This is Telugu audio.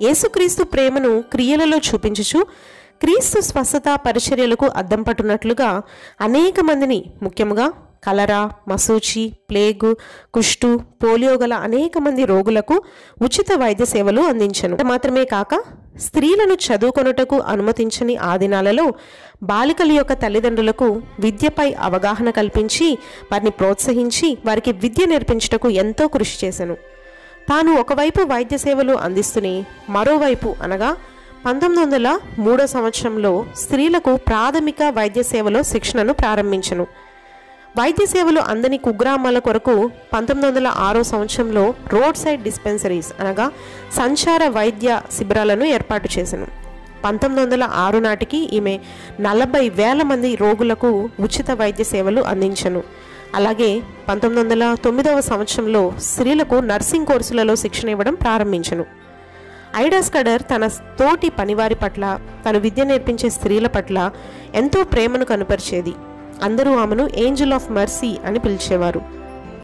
యేసుక్రీస్తు ప్రేమను క్రియలలో చూపించుచు క్రీస్తు స్వస్థత పరిచర్యలకు అద్దం పట్టునట్లుగా అనేక మందిని, ముఖ్యముగా కలరా, మసూచి, ప్లేగు, కుష్టు, పోలియో గల అనేక మంది రోగులకు ఉచిత వైద్య సేవలు అందించెను. మాత్రమే కాక స్త్రీలను చదువుకొనుటకు అనుమతించని ఆ దినాలలో బాలికల యొక్క తల్లిదండ్రులకు విద్యపై అవగాహన కల్పించి వారిని ప్రోత్సహించి వారికి విద్య నేర్పించుటకు ఎంతో కృషి చేశాను. తాను ఒకవైపు వైద్య సేవలు అందిస్తూనే మరోవైపు అనగా 1903 సంవత్సరంలో స్త్రీలకు ప్రాథమిక వైద్య సేవలో శిక్షణను ప్రారంభించను. వైద్య సేవలు అందని కుగ్రామాల కొరకు 1906 సంవత్సరంలో రోడ్ సైడ్ డిస్పెన్సరీస్ అనగా సంచార వైద్య శిబిరాలను ఏర్పాటు చేశాను. 1906 నాటికి ఈమె 40,000 మంది రోగులకు ఉచిత వైద్య సేవలు అందించను. అలాగే 1909 సంవత్సరంలో స్త్రీలకు నర్సింగ్ కోర్సులలో శిక్షణ ఇవ్వడం ప్రారంభించను. ఐడా స్కడర్ తన తోటి పనివారి పట్ల, తను విద్య నేర్పించే స్త్రీల పట్ల ఎంతో ప్రేమను కనపరిచేది. అందరూ ఆమెను ఏంజల్ ఆఫ్ మర్సీ అని పిలిచేవారు.